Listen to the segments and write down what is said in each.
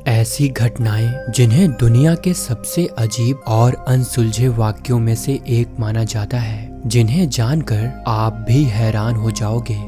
ऐसी घटनाएं जिन्हें दुनिया के सबसे अजीब और अनसुलझे वाक्यों में से एक माना जाता है, जिन्हें जानकर आप भी हैरान हो जाओगे।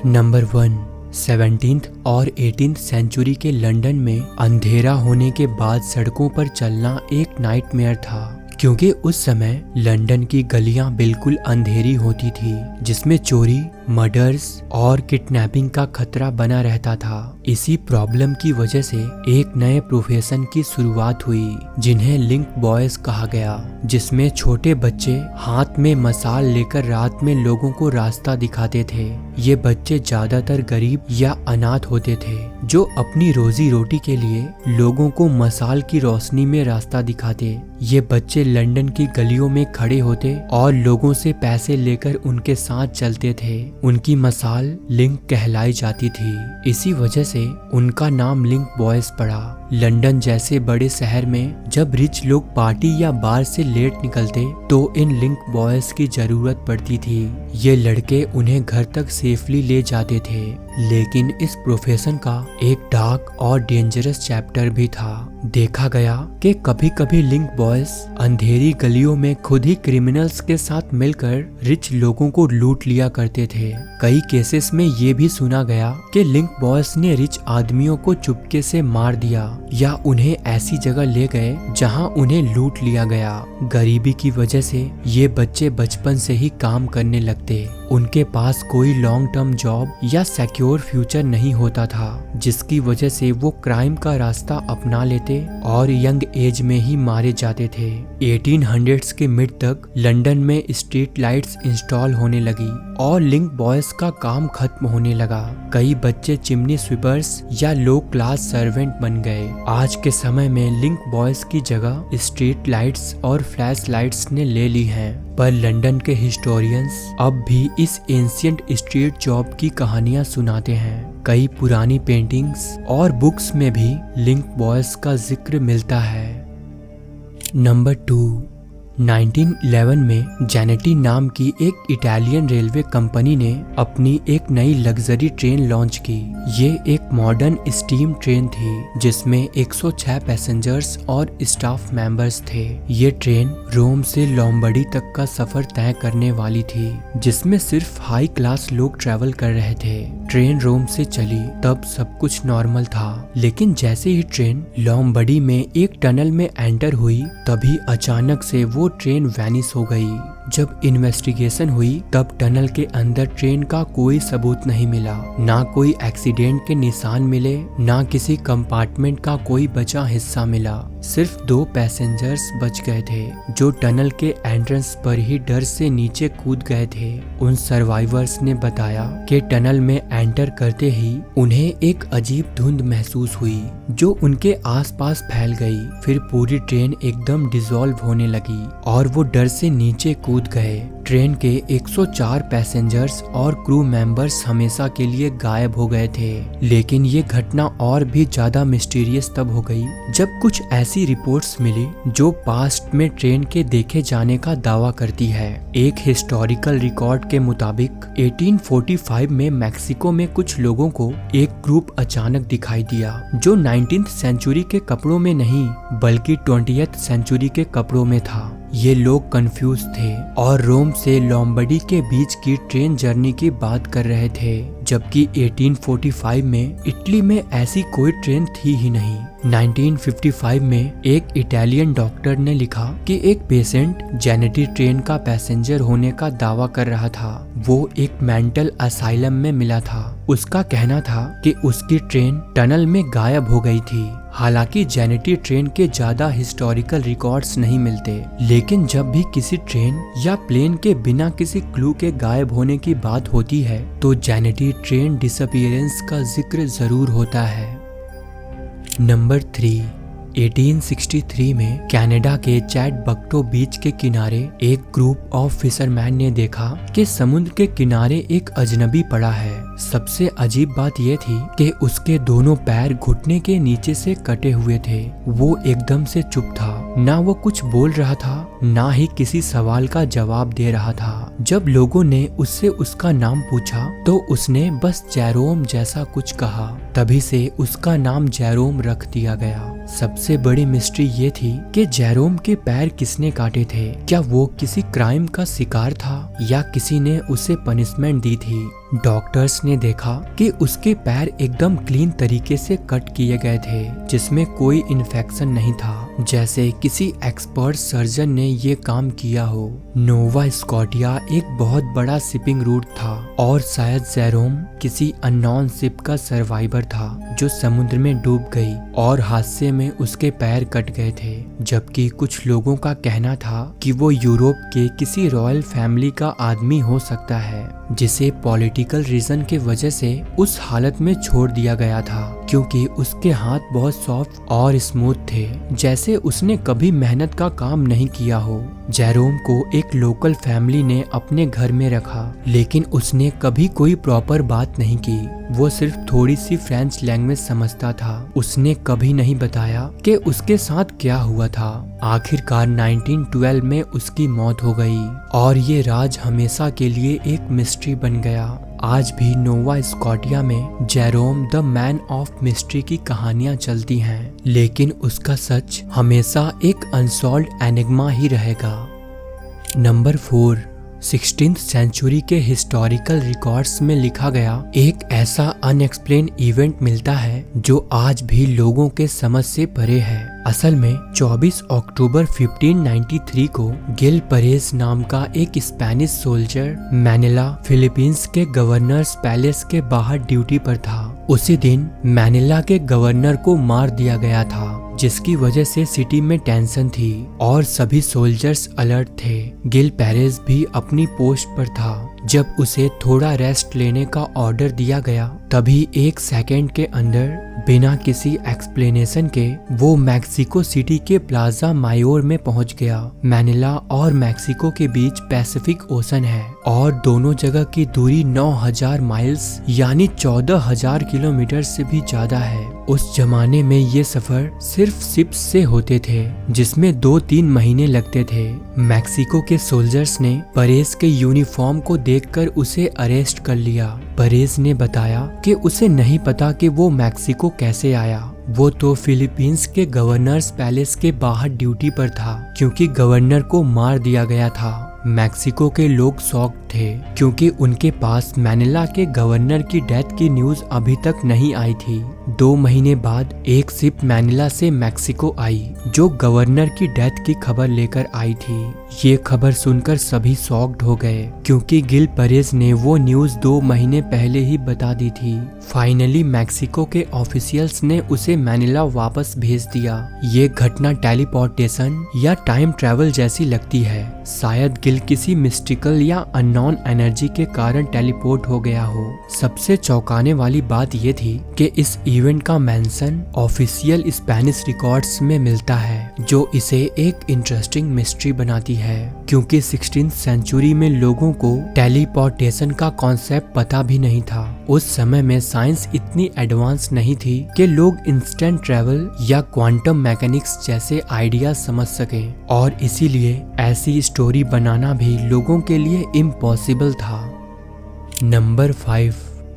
नंबर 1, 17th और 18th सेंचुरी के लंदन में अंधेरा होने के बाद सड़कों पर चलना एक नाइटमेयर था, क्योंकि उस समय लंदन की गलियां बिल्कुल अंधेरी होती थी, जिसमें चोरी, मर्डर्स और किडनैपिंग का खतरा बना रहता था। इसी प्रॉब्लम की वजह से एक नए प्रोफेशन की शुरुआत हुई, जिन्हें लिंक बॉयज कहा गया, जिसमें छोटे बच्चे हाथ में मशाल लेकर रात में लोगों को रास्ता दिखाते थे। ये बच्चे ज्यादातर गरीब या अनाथ होते थे, जो अपनी रोजी रोटी के लिए लोगों को मशाल की रोशनी में रास्ता दिखाते। ये बच्चे लंदन की गलियों में खड़े होते और लोगों से पैसे लेकर उनके साथ चलते थे। उनकी मशाल लिंक कहलाई जाती थी। इसी वजह से उनका नाम लिंक बॉयज पड़ा। लंदन जैसे बड़े शहर में जब रिच लोग पार्टी या बार से लेट निकलते तो इन लिंक बॉयज की जरूरत पड़ती थी। ये लड़के उन्हें घर तक सेफली ले जाते थे। लेकिन इस प्रोफेशन का एक डार्क और डेंजरस चैप्टर भी था। देखा गया कि कभी कभी लिंक बॉयज अंधेरी गलियों में खुद ही क्रिमिनल्स के साथ मिलकर रिच लोगों को लूट लिया करते थे। कई केसेस में ये भी सुना गया कि लिंक बॉयज ने रिच आदमियों को चुपके से मार दिया या उन्हें ऐसी जगह ले गए जहां उन्हें लूट लिया गया। गरीबी की वजह से ये बच्चे बचपन से ही काम करने लगते। उनके पास कोई लॉन्ग टर्म जॉब या सिक्योर फ्यूचर नहीं होता था, जिसकी वजह से वो क्राइम का रास्ता अपना लेते और यंग एज में ही मारे जाते थे। 1800s के मिड तक लंदन में स्ट्रीट लाइट्स इंस्टॉल होने लगी और लिंक बॉयज का काम खत्म होने लगा। कई बच्चे चिमनी स्वीपर्स या लो क्लास सर्वेंट बन गए। आज के समय में लिंक बॉयज की जगह स्ट्रीट लाइट्स और फ्लैश लाइट्स ने ले ली हैं। पर लंदन के हिस्टोरियंस अब भी इस एंशिएंट स्ट्रीट जॉब की कहानियां सुनाते हैं। कई पुरानी पेंटिंग्स और बुक्स में भी लिंक बॉयज का जिक्र मिलता है। नंबर 2, 1911 में जेनेटी नाम की एक इटालियन रेलवे कंपनी ने अपनी एक नई लग्जरी ट्रेन लॉन्च की। ये एक मॉडर्न स्टीम ट्रेन थी जिसमें 106 पैसेंजर्स और स्टाफ मेंबर्स थे। ये ट्रेन रोम से लोम्बार्डी तक का सफर तय करने वाली थी, जिसमें सिर्फ हाई क्लास लोग ट्रैवल कर रहे थे। ट्रेन रोम से चली तब सब कुछ नॉर्मल था, लेकिन जैसे ही ट्रेन लोम्बार्डी में एक टनल में एंटर हुई तभी अचानक से वो ट्रेन वैनिश हो गई। जब इन्वेस्टिगेशन हुई तब टनल के अंदर ट्रेन का कोई सबूत नहीं मिला। ना कोई एक्सीडेंट के निशान मिले, ना किसी कंपार्टमेंट का कोई बचा हिस्सा मिला। सिर्फ 2 पैसेंजर्स बच गए थे, जो टनल के एंट्रेंस पर ही डर से नीचे कूद गए थे। उन सर्वाइवर्स ने बताया कि टनल में एंटर करते ही उन्हें एक अजीब धुंध महसूस हुई, जो उनके आसपास फैल गई। फिर पूरी ट्रेन एकदम डिसॉल्व होने लगी और वो डर से नीचे कूद गए। ट्रेन के 104 पैसेंजर्स और क्रू मेंबर्स हमेशा के लिए गायब हो गए थे। लेकिन ये घटना और भी ज्यादा मिस्टीरियस तब हो गई जब कुछ ऐसी रिपोर्ट्स मिली जो पास्ट में ट्रेन के देखे जाने का दावा करती है। एक हिस्टोरिकल रिकॉर्ड के मुताबिक 1845 में मैक्सिको में कुछ लोगों को एक ग्रुप अचानक दिखाई दिया, जो 19th सेंचुरी के कपड़ों में नहीं बल्कि 20th सेंचुरी के कपड़ों में था। ये लोग कंफ्यूज थे और रोम से लोम्बार्डी के बीच की ट्रेन जर्नी की बात कर रहे थे, जबकि 1845 में इटली में ऐसी कोई ट्रेन थी ही नहीं। 1955 में एक इटालियन डॉक्टर ने लिखा कि एक पेशेंट जेनेटी ट्रेन का पैसेंजर होने का दावा कर रहा था। वो एक मेंटल असाइलम में मिला था। उसका कहना था कि उसकी ट्रेन टनल में गायब हो गई थी। हालांकि जेनेटी ट्रेन के ज्यादा हिस्टोरिकल रिकॉर्ड्स नहीं मिलते, लेकिन जब भी किसी ट्रेन या प्लेन के बिना किसी क्लू के गायब होने की बात होती है तो जेनेटी ट्रेन डिसअपीयरेंस का जिक्र जरूर होता है। नंबर 3, 1863 में कनाडा के चैटबक्टो बीच के किनारे एक ग्रुप ऑफ फिशरमैन ने देखा कि समुद्र के किनारे एक अजनबी पड़ा है। सबसे अजीब बात यह थी कि उसके दोनों पैर घुटने के नीचे से कटे हुए थे। वो एकदम से चुप था ना वो कुछ बोल रहा था, ना ही किसी सवाल का जवाब दे रहा था। जब लोगों ने उससे उसका नाम पूछा तो उसने बस जेरोम जैसा कुछ कहा। तभी से उसका नाम जेरोम रख दिया गया। सबसे बड़ी मिस्ट्री ये थी कि जेरोम के पैर किसने काटे थे। क्या वो किसी क्राइम का शिकार था या किसी ने उसे पनिशमेंट दी थी। डॉक्टर्स ने देखा कि उसके पैर एकदम क्लीन तरीके से कट किए गए थे, जिसमें कोई इन्फेक्शन नहीं था, जैसे किसी एक्सपर्ट सर्जन ने ये काम किया हो। नोवा स्कॉटिया एक बहुत बड़ा शिपिंग रूट था और शायद जेरोम किसी अननोन शिप का सर्वाइवर था जो समुद्र में डूब गई और हादसे में उसके पैर कट गए थे। जबकि कुछ लोगों का कहना था कि वो यूरोप के किसी रॉयल फैमिली का आदमी हो सकता है, जिसे पॉलिटिकल रीजन के वजह से उस हालत में छोड़ दिया गया था, क्योंकि उसके हाथ बहुत सॉफ्ट और स्मूथ थे, जैसे उसने कभी मेहनत का काम नहीं किया हो। जेरोम को एक लोकल फैमिली ने अपने घर में रखा, लेकिन उसने कभी कोई प्रॉपर बात नहीं की। वो सिर्फ थोड़ी सी फ्रेंच लैंग्वेज समझता था। उसने कभी नहीं बताया कि उसके साथ क्या हुआ था। आखिरकार 1912 में उसकी मौत हो गई और ये राज हमेशा के लिए एक मिस्ट्री बन गया। आज भी नोवा स्कॉटिया में Jerome the man of mystery की कहानियां चलती हैं, लेकिन उसका सच हमेशा एक अनसॉल्व्ड एनिग्मा ही रहेगा। नंबर 4, 16th सेंचुरी के हिस्टोरिकल रिकॉर्ड्स में लिखा गया एक ऐसा अनएक्सप्लेन इवेंट मिलता है जो आज भी लोगों के समझ से परे है। असल में 24 अक्टूबर 1593 को गिल परेज नाम का एक स्पेनिश सोल्जर मैनिला फिलीपींस के गवर्नर्स पैलेस के बाहर ड्यूटी पर था। उसी दिन मैनिला के गवर्नर को मार दिया गया था, जिसकी वजह से सिटी में टेंशन थी और सभी सोल्जर्स अलर्ट थे। गिल पेरेज भी अपनी पोस्ट पर था। जब उसे थोड़ा रेस्ट लेने का ऑर्डर दिया गया, तभी 1 सेकेंड के अंदर बिना किसी एक्सप्लेनेशन के वो मैक्सिको सिटी के प्लाजा मायोर में पहुंच गया। मैनिला और मैक्सिको के बीच पैसिफिक ओशन है और दोनों जगह की दूरी 9000 माइल्स यानी 14000 किलोमीटर से भी ज्यादा है। उस जमाने में ये सफर सिर्फ शिप्स से होते थे, जिसमें 2-3 महीने लगते थे। मैक्सिको के सोल्जर्स ने परेज के यूनिफॉर्म को देखकर उसे अरेस्ट कर लिया। परेज ने बताया कि उसे नहीं पता कि वो मैक्सिको कैसे आया। वो तो फिलीपींस के गवर्नर्स पैलेस के बाहर ड्यूटी पर था, क्योंकि गवर्नर को मार दिया गया था। मैक्सिको के लोग शॉक्ड थे, क्योंकि उनके पास मैनिला के गवर्नर की डेथ की न्यूज अभी तक नहीं आई थी। 2 महीने बाद एक शिप मैनिला से मैक्सिको आई, जो गवर्नर की डेथ की खबर लेकर आई थी। ये खबर सुनकर सभी शॉक्ड हो गए, क्योंकि गिल परेज ने वो न्यूज 2 महीने पहले ही बता दी थी। फाइनली मैक्सिको के ऑफिशियल्स ने उसे मैनिला वापस भेज दिया। ये घटना टेलीपोर्टेशन या टाइम ट्रैवल जैसी लगती है। शायद गिल किसी मिस्टिकल या अननोन एनर्जी के कारण टेलीपोर्ट हो गया हो। सबसे चौंकाने वाली बात ये थी कि इस इवेंट का मेंशन ऑफिशियल स्पेनिश रिकॉर्ड्स में मिलता है, जो इसे एक इंटरेस्टिंग मिस्ट्री बनाती है, क्योंकि 16th सेंचुरी में लोगों को टेलीपोर्टेशन का कॉन्सेप्ट पता भी नहीं था। उस समय में साइंस इतनी एडवांस नहीं थी कि लोग इंस्टेंट ट्रैवल या क्वांटम मैकेनिक्स जैसे आइडिया समझ सकें, और इसीलिए ऐसी स्टोरी बनाना भी लोगों के लिए इम्पॉसिबल था। नंबर 5,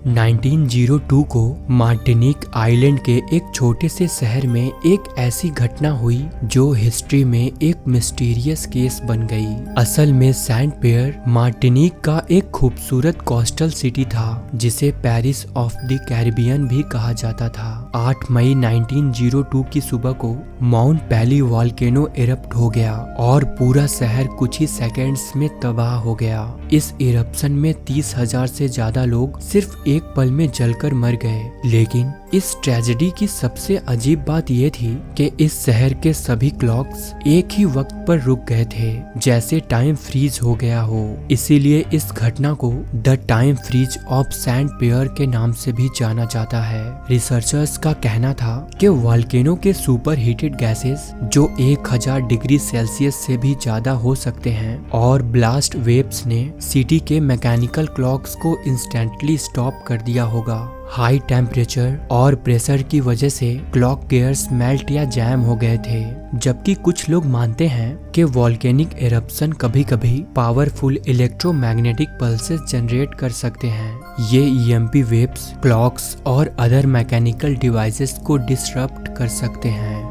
1902 को मार्टिनिक आइलैंड के एक छोटे से शहर में एक ऐसी घटना हुई जो हिस्ट्री में एक मिस्टीरियस केस बन गई। असल में सेंट पियर मार्टिनिक का एक खूबसूरत कोस्टल सिटी था, जिसे पेरिस ऑफ द कैरिबियन भी कहा जाता था। 8 मई 1902 की सुबह को माउंट पैली वॉल्केनो इरप्ट हो गया और पूरा शहर कुछ ही सेकेंड्स में तबाह हो गया। इस इरप्शन में 30,000 से ज्यादा लोग सिर्फ एक पल में जलकर मर गए। लेकिन इस ट्रेजेडी की सबसे अजीब बात यह थी कि इस शहर के सभी क्लॉक्स एक ही वक्त पर रुक गए थे, जैसे टाइम फ्रीज हो गया हो। इसीलिए इस घटना को the time freeze of Saint Pierre के नाम से भी जाना जाता है। रिसर्चर्स का कहना था कि वॉल्केनो के सुपर हीटेड गैसेस जो 1000 डिग्री सेल्सियस से भी ज्यादा हो सकते हैं, और ब्लास्ट वेव्स ने सिटी के मैकेनिकल क्लॉक्स को इंस्टेंटली स्टॉप कर दिया होगा। हाई टेम्परेचर और प्रेशर की वजह से क्लॉक गियर्स मेल्ट या जैम हो गए थे। जबकि कुछ लोग मानते हैं कि वॉल्केनिक एरप्शन कभी कभी पावरफुल इलेक्ट्रोमैग्नेटिक पल्सेस जनरेट कर सकते हैं। ये ईएमपी वेव्स क्लॉक्स और अदर मैकेनिकल डिवाइसेस को डिसरप्ट कर सकते हैं।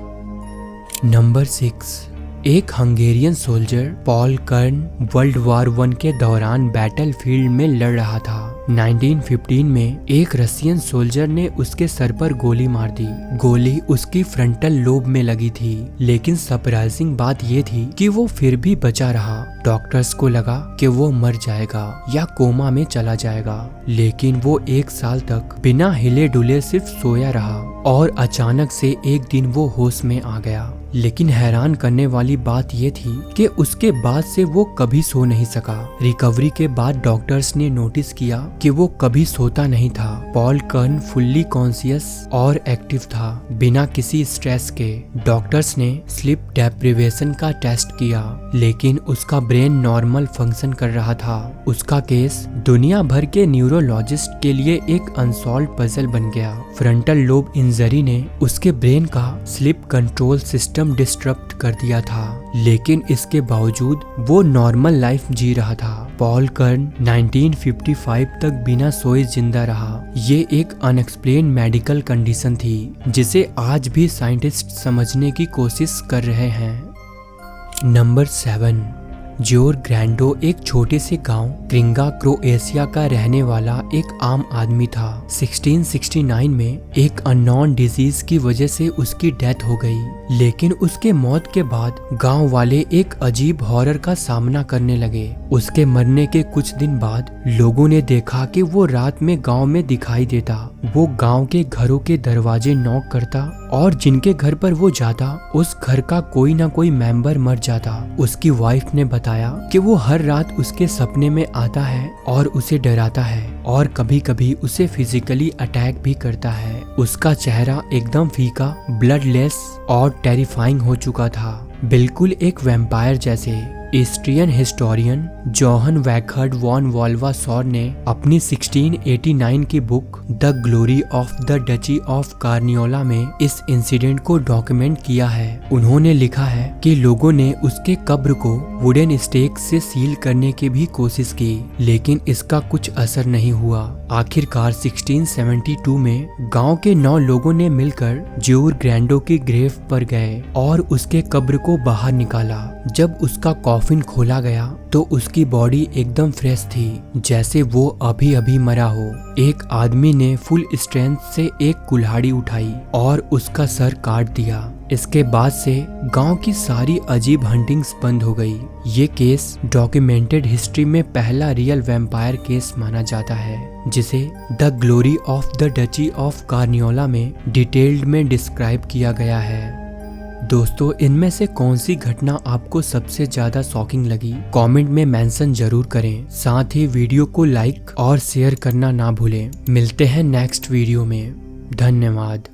नंबर 6, एक हंगेरियन सोल्जर पॉल कर्न वर्ल्ड वॉर 1 के दौरान बैटलफील्ड में लड़ रहा था। 1915 में एक रशियन सोल्जर ने उसके सर पर गोली मार दी। गोली उसकी फ्रंटल लोब में लगी थी, लेकिन सरप्राइजिंग बात ये थी कि वो फिर भी बचा रहा। डॉक्टर्स को लगा कि वो मर जाएगा या कोमा में चला जाएगा, लेकिन वो 1 साल तक बिना हिले डुले सिर्फ सोया रहा और अचानक से एक दिन वो होश में आ गया। लेकिन हैरान करने वाली बात ये थी कि उसके बाद से वो कभी सो नहीं सका। रिकवरी के बाद डॉक्टर्स ने नोटिस किया कि वो कभी सोता नहीं था। पॉल कर्न फुल्ली कॉन्शियस और एक्टिव था, बिना किसी स्ट्रेस के। डॉक्टर्स ने स्लीप डेप्रिवेशन का टेस्ट किया, लेकिन उसका ब्रेन नॉर्मल फंक्शन कर रहा था। उसका केस दुनिया भर के न्यूरोलॉजिस्ट के लिए एक अनसॉल्व्ड पजल बन गया। फ्रंटल लोब इंजरी ने उसके ब्रेन का स्लीप कंट्रोल सिस्टम डिस्टर्ब कर दिया था, लेकिन इसके बावजूद वो नॉर्मल लाइफ जी रहा था। पॉल कर्न 1955 तक बिना सोए जिंदा रहा। ये एक अनएक्सप्लेन मेडिकल कंडीशन थी जिसे आज भी साइंटिस्ट समझने की कोशिश कर रहे हैं। नंबर 7, जोर ग्रैंडो एक छोटे से गांव क्रिंगा क्रोएशिया का रहने वाला एक आम आदमी था। 1669 में एक अननोन डिजीज की वजह से उसकी डेथ हो गई, लेकिन उसके मौत के बाद गांव वाले एक अजीब हॉरर का सामना करने लगे। उसके मरने के कुछ दिन बाद लोगों ने देखा कि वो रात में गांव में दिखाई देता। वो गांव के घरों के दरवाजे नॉक करता और जिनके घर पर वो जाता उस घर का कोई ना कोई मेंबर मर जाता। उसकी वाइफ ने बताया कि वो हर रात उसके सपने में आता है और उसे डराता है और कभी कभी उसे फिजिकली अटैक भी करता है। उसका चेहरा एकदम फीका, ब्लडलेस और टेरिफाइंग हो चुका था, बिल्कुल एक वैम्पायर जैसे। ऑस्ट्रियन हिस्टोरियन जोहन वैकहर्ड वॉन वॉल्वासॉर ने अपनी 1689 की book the glory of the duchy of Carniola में इस इंसिडेंट को डॉक्यूमेंट किया है। उन्होंने लिखा है कि लोगों ने उसके कब्र को वुडन स्टेक से सील करने की भी कोशिश की, लेकिन इसका कुछ असर नहीं हुआ। आखिरकार 1672 में गांव के 9 लोगों ने मिलकर जोर ग्रैंडो की ग्रेव पर गए और उसके कब्र को बाहर निकाला। जब उसका कॉफिन खोला गया तो उसकी बॉडी एकदम फ्रेश थी, जैसे वो अभी अभी मरा हो। एक आदमी ने फुल स्ट्रेंथ से एक कुल्हाड़ी उठाई और उसका सर काट दिया। इसके बाद से गांव की सारी अजीब हंटिंग्स बंद हो गई। ये केस डॉक्यूमेंटेड हिस्ट्री में पहला रियल वैम्पायर केस माना जाता है, जिसे the glory of the duchy of Carniola में डिटेल्ड में डिस्क्राइब किया गया है। दोस्तों, इनमें से कौन सी घटना आपको सबसे ज्यादा शॉकिंग लगी? कमेंट में मेंशन जरूर करें। साथ ही वीडियो को लाइक और शेयर करना ना भूलें। मिलते हैं नेक्स्ट वीडियो में। धन्यवाद।